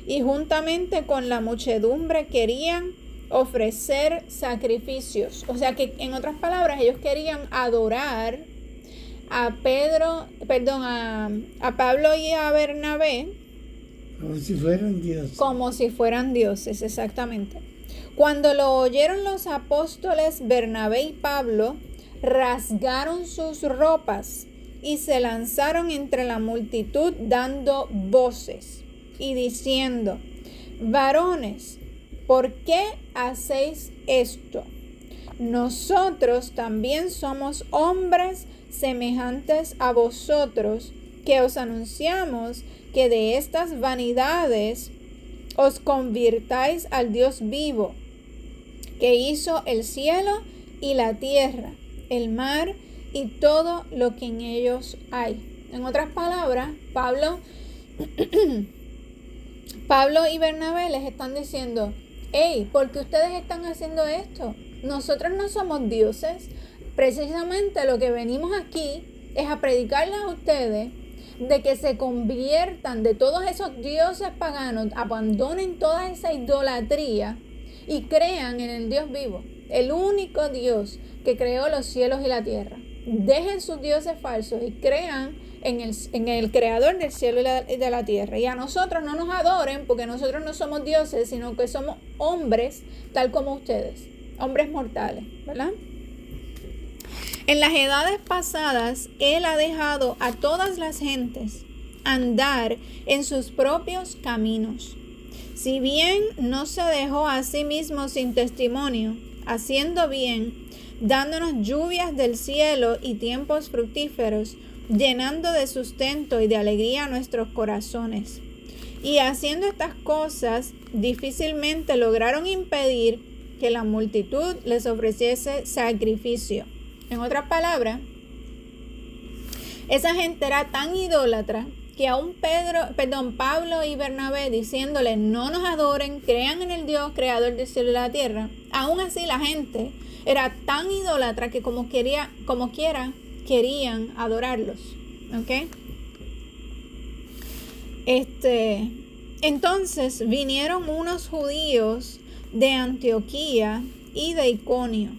Y juntamente con la muchedumbre querían ofrecer sacrificios. O sea que, en otras palabras, ellos querían adorar a Pablo y a Bernabé como si fueran dioses, exactamente. Cuando lo oyeron los apóstoles Bernabé y Pablo, rasgaron sus ropas y se lanzaron entre la multitud dando voces y diciendo: varones, ¿por qué hacéis esto? Nosotros también somos hombres semejantes a vosotros, que os anunciamos que de estas vanidades os convirtáis al Dios vivo, que hizo el cielo y la tierra, el mar y todo lo que en ellos hay. En otras palabras, Pablo y Bernabé les están diciendo: hey, ¿por qué ustedes están haciendo esto? Nosotros no somos dioses. Precisamente lo que venimos aquí es a predicarles a ustedes de que se conviertan de todos esos dioses paganos, abandonen toda esa idolatría y crean en el Dios vivo, el único Dios que creó los cielos y la tierra. Dejen sus dioses falsos y crean en el creador del cielo y de la tierra. Y a nosotros no nos adoren, porque nosotros no somos dioses, sino que somos hombres tal como ustedes, hombres mortales, ¿verdad? En las edades pasadas, Él ha dejado a todas las gentes andar en sus propios caminos. Si bien no se dejó a sí mismo sin testimonio, haciendo bien, dándonos lluvias del cielo y tiempos fructíferos, llenando de sustento y de alegría nuestros corazones. Y haciendo estas cosas, difícilmente lograron impedir que la multitud les ofreciese sacrificio. En otras palabras, esa gente era tan idólatra que aún Pablo y Bernabé diciéndole: no nos adoren, crean en el Dios creador del cielo y la tierra, aún así la gente era tan idólatra que como quiera querían adorarlos. ¿Ok? Entonces vinieron unos judíos de Antioquía y de Iconio,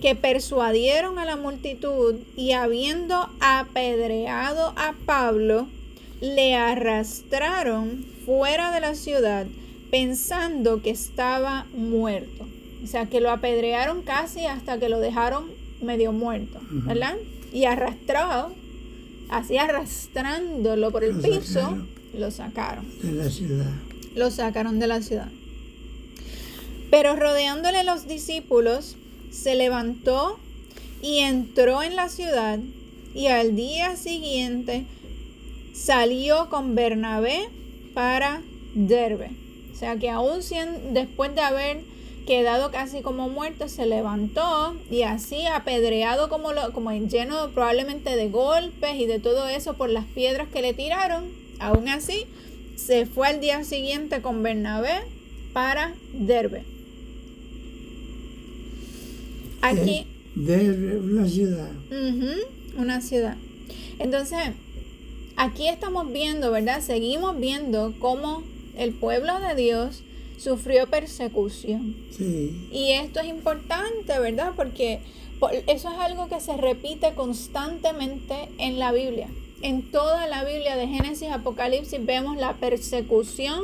que persuadieron a la multitud, y habiendo apedreado a Pablo, le arrastraron fuera de la ciudad, pensando que estaba muerto. O sea, que lo apedrearon casi hasta que lo dejaron medio muerto, ¿verdad? Y arrastrado así arrastrándolo por el Lo piso, sacaron. lo sacaron. De la ciudad. Lo sacaron de la ciudad. Pero rodeándole los discípulos, se levantó y entró en la ciudad, y al día siguiente salió con Bernabé para Derbe. O sea que aún después de haber quedado casi como muerto, se levantó y así apedreado como lleno probablemente de golpes y de todo eso por las piedras que le tiraron, aún así se fue al día siguiente con Bernabé para Derbe. Aquí De una ciudad. una ciudad. Entonces, aquí estamos viendo, ¿verdad? Seguimos viendo cómo el pueblo de Dios sufrió persecución. Sí. Y esto es importante, ¿verdad? Porque eso es algo que se repite constantemente en la Biblia. En toda la Biblia, de Génesis a Apocalipsis, vemos la persecución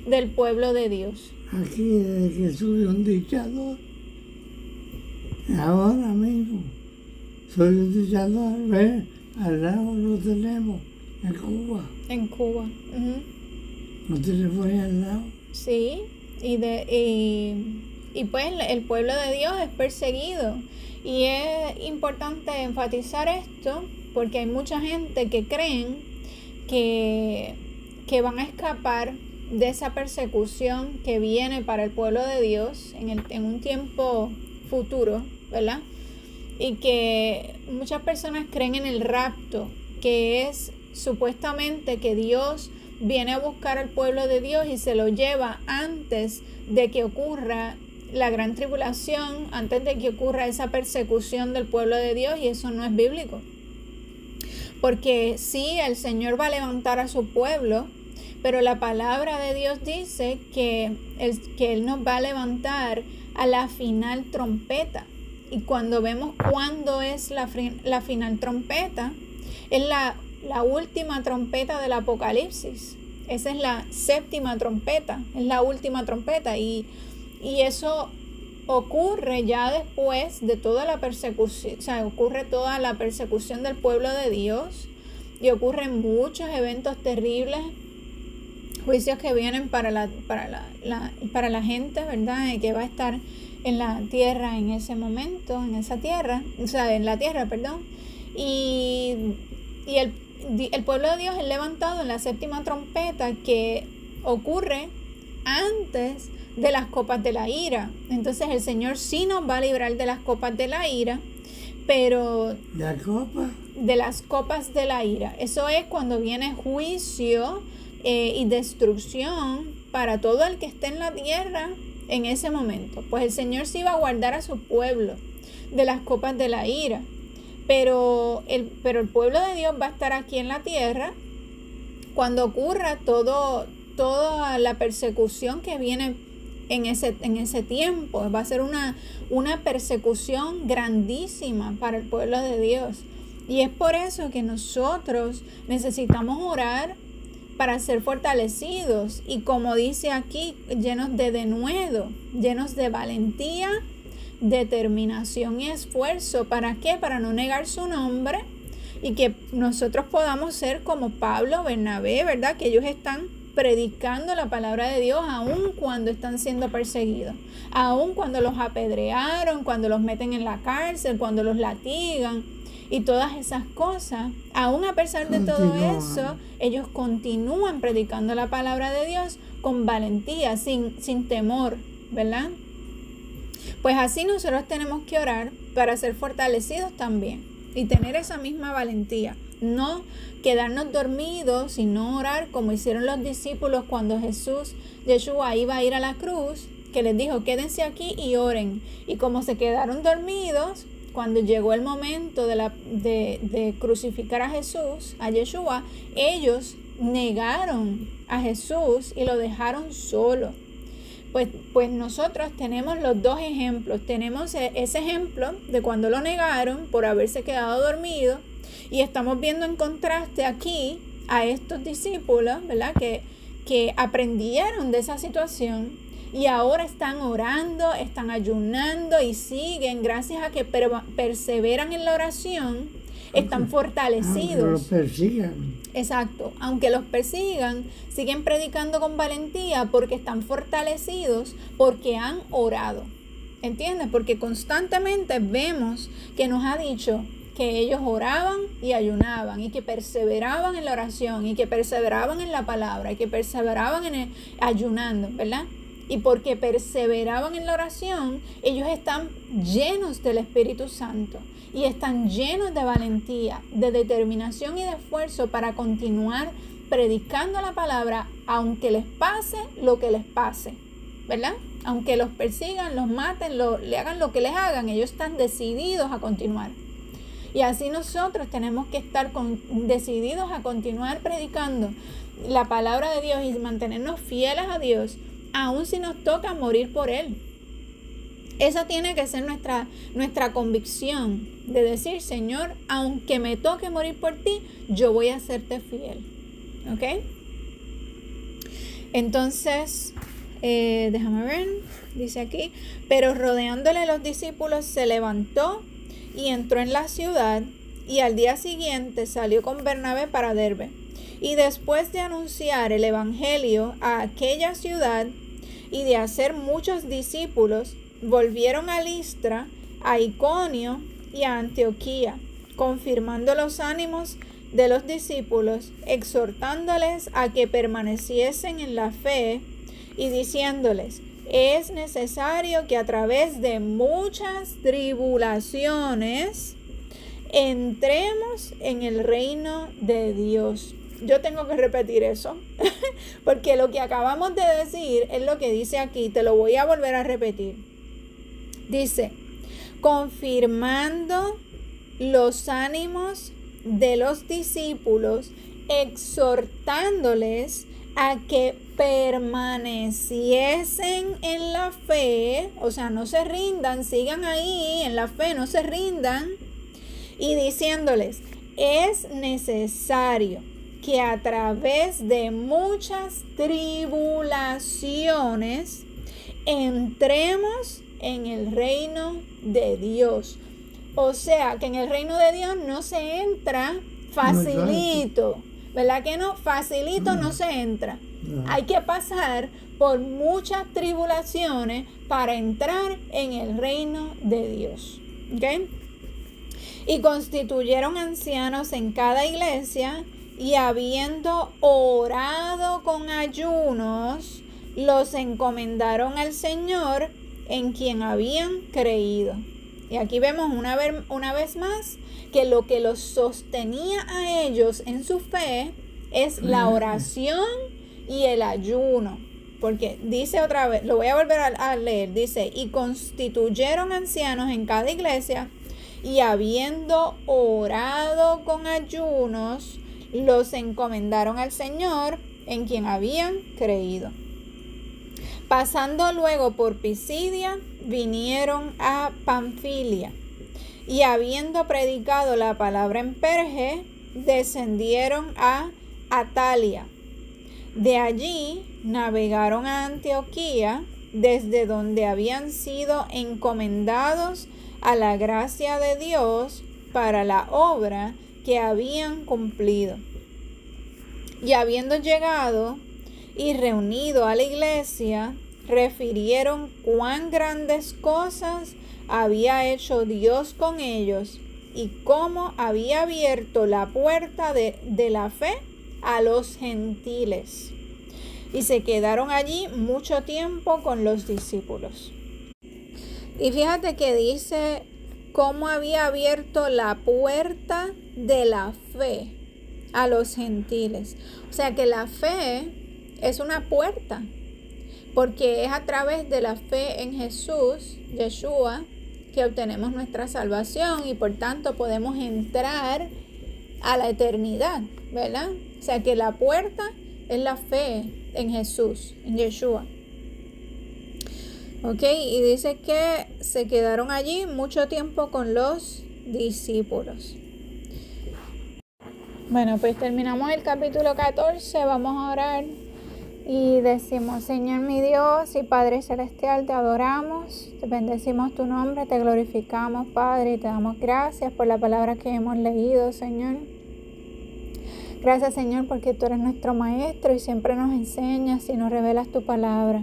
del pueblo de Dios. Aquí desde que soy un dictador. Ahora mismo soy un dictador. Ve, al lado lo tenemos, en Cuba. En Cuba. Ujú. ¿No tenemos ahí al lado? Sí, y pues el pueblo de Dios es perseguido. Y es importante enfatizar esto porque hay mucha gente que creen que van a escapar de esa persecución que viene para el pueblo de Dios en un tiempo futuro, ¿verdad? Y que muchas personas creen en el rapto, que es supuestamente que Dios viene a buscar al pueblo de Dios y se lo lleva antes de que ocurra la gran tribulación, antes de que ocurra esa persecución del pueblo de Dios, y eso no es bíblico. Porque sí, el Señor va a levantar a su pueblo, pero la palabra de Dios dice que Él nos va a levantar a la final trompeta. Y cuando vemos cuándo es la final trompeta, es la última trompeta del Apocalipsis. Esa es la séptima trompeta, es la última trompeta. Y eso ocurre ya después de toda la persecución, o sea, ocurre toda la persecución del pueblo de Dios y ocurren muchos eventos terribles, juicios que vienen para la gente, ¿verdad? Que va a estar en la tierra en ese momento, en esa tierra, o sea, en la tierra, perdón. Y el pueblo de Dios es levantado en la séptima trompeta, que ocurre antes de las copas de la ira. Entonces el Señor sí nos va a librar de las copas de la ira, pero ¿La copa? de las copas de la ira. Eso es cuando viene juicio y destrucción para todo el que esté en la tierra en ese momento. Pues el Señor sí va a guardar a su pueblo de las copas de la ira. Pero el pueblo de Dios va a estar aquí en la tierra cuando ocurra toda la persecución que viene en ese tiempo. Va a ser una persecución grandísima para el pueblo de Dios. Y es por eso que nosotros necesitamos orar para ser fortalecidos. Y como dice aquí, llenos de denuedo, llenos de valentía, determinación y esfuerzo. ¿Para qué? Para no negar su nombre y que nosotros podamos ser como Pablo, Bernabé, ¿verdad? Que ellos están predicando la palabra de Dios aun cuando están siendo perseguidos, aun cuando los apedrearon, cuando los meten en la cárcel, cuando los latigan y todas esas cosas. Aun a pesar de todo eso, ellos continúan predicando la palabra de Dios con valentía, sin temor, ¿verdad? Pues así nosotros tenemos que orar para ser fortalecidos también y tener esa misma valentía. No quedarnos dormidos y no orar como hicieron los discípulos cuando Yeshua iba a ir a la cruz, que les dijo, quédense aquí y oren. Y como se quedaron dormidos, cuando llegó el momento de crucificar a Jesús, a Yeshua, ellos negaron a Jesús y lo dejaron solo. Pues nosotros tenemos los dos ejemplos. Tenemos ese ejemplo de cuando lo negaron por haberse quedado dormido, y estamos viendo en contraste aquí a estos discípulos, ¿verdad? Que aprendieron de esa situación y ahora están orando, están ayunando y siguen, gracias a que perseveran en la oración, están Aunque los fortalecidos. persigan. Exacto, aunque los persigan, siguen predicando con valentía porque están fortalecidos, porque han orado. ¿Entiendes? Porque constantemente vemos que nos ha dicho que ellos oraban y ayunaban y que perseveraban en la oración y que perseveraban en la palabra y que perseveraban ayunando, ¿verdad? Y porque perseveraban en la oración, ellos están llenos del Espíritu Santo y están llenos de valentía, de determinación y de esfuerzo para continuar predicando la palabra, aunque les pase lo que les pase, ¿verdad? Aunque los persigan, los maten, le hagan lo que les hagan, ellos están decididos a continuar. Y así nosotros tenemos que estar decididos a continuar predicando la palabra de Dios y mantenernos fieles a Dios, aun si nos toca morir por Él. Esa tiene que ser nuestra convicción de decir, Señor, aunque me toque morir por ti, yo voy a serte fiel. ¿Ok? Entonces, déjame ver, dice aquí, pero rodeándole los discípulos se levantó y entró en la ciudad, y al día siguiente salió con Bernabé para Derbe. Y después de anunciar el evangelio a aquella ciudad y de hacer muchos discípulos, volvieron a Listra, a Iconio y a Antioquía, confirmando los ánimos de los discípulos, exhortándoles a que permaneciesen en la fe y diciéndoles: es necesario que a través de muchas tribulaciones entremos en el reino de Dios. Yo tengo que repetir eso, porque lo que acabamos de decir es lo que dice aquí. Te lo voy a volver a repetir. Dice, confirmando los ánimos de los discípulos, exhortándoles a que permaneciesen en la fe, o sea, no se rindan, sigan ahí en la fe, no se rindan, y diciéndoles, es necesario que a través de muchas tribulaciones entremos en el reino de Dios. O sea, que en el reino de Dios no se entra facilito, ¿verdad que no? Facilito no se entra. Hay que pasar por muchas tribulaciones para entrar en el reino de Dios. ¿Ok? Y constituyeron ancianos en cada iglesia, y habiendo orado con ayunos, los encomendaron al Señor en quien habían creído. Y aquí vemos una vez más que lo que los sostenía a ellos en su fe es la oración y el ayuno. Porque dice otra vez, lo voy a volver a leer, dice, y constituyeron ancianos en cada iglesia, y habiendo orado con ayunos, los encomendaron al Señor en quien habían creído. Pasando luego por Pisidia, vinieron a Panfilia, y habiendo predicado la palabra en Perge, descendieron a Atalia. De allí navegaron a Antioquía, desde donde habían sido encomendados a la gracia de Dios para la obra que habían cumplido. Y habiendo llegado y reunido a la iglesia, refirieron cuán grandes cosas había hecho Dios con ellos y cómo había abierto la puerta de la fe a los gentiles. Y se quedaron allí mucho tiempo con los discípulos. Y fíjate que dice cómo había abierto la puerta de la fe a los gentiles. O sea que la fe es una puerta, porque es a través de la fe en Jesús, Yeshua, que obtenemos nuestra salvación y por tanto podemos entrar a la eternidad, ¿verdad? O sea que la puerta es la fe en Jesús, en Yeshua. Ok, y dice que se quedaron allí mucho tiempo con los discípulos. Bueno, pues terminamos el capítulo 14, vamos a orar. Y decimos, Señor mi Dios y Padre Celestial, te adoramos, te bendecimos tu nombre, te glorificamos, Padre, y te damos gracias por la palabra que hemos leído, Señor. Gracias, Señor, porque tú eres nuestro Maestro y siempre nos enseñas y nos revelas tu palabra.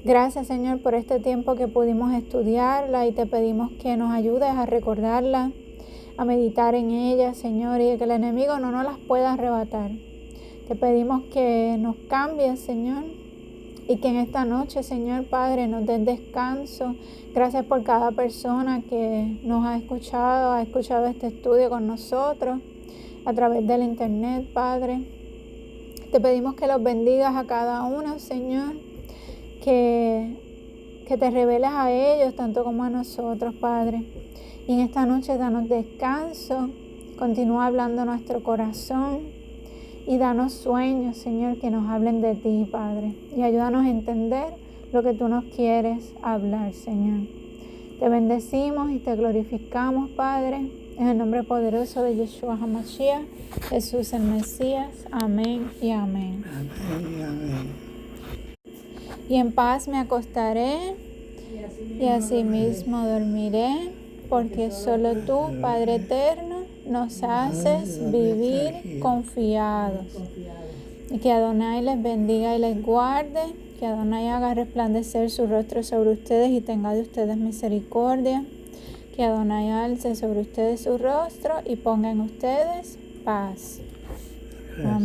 Gracias, Señor, por este tiempo que pudimos estudiarla y te pedimos que nos ayudes a recordarla, a meditar en ella, Señor, y que el enemigo no nos las pueda arrebatar. Te pedimos que nos cambies, Señor, y que en esta noche, Señor Padre, nos des descanso. Gracias por cada persona que nos ha escuchado este estudio con nosotros a través del internet, Padre. Te pedimos que los bendigas a cada uno, Señor, que te reveles a ellos tanto como a nosotros, Padre. Y en esta noche danos descanso, continúa hablando nuestro corazón. Y danos sueños, Señor, que nos hablen de ti, Padre. Y ayúdanos a entender lo que tú nos quieres hablar, Señor. Te bendecimos y te glorificamos, Padre, en el nombre poderoso de Yeshua HaMashiach, Jesús el Mesías. Amén y amén. Amén y amén. Y en paz me acostaré y asimismo dormiré, porque solo tú, Padre eterno, nos haces vivir confiados. Y que Adonai les bendiga y les guarde, que Adonai haga resplandecer su rostro sobre ustedes y tenga de ustedes misericordia, que Adonai alce sobre ustedes su rostro y ponga en ustedes paz. Amén.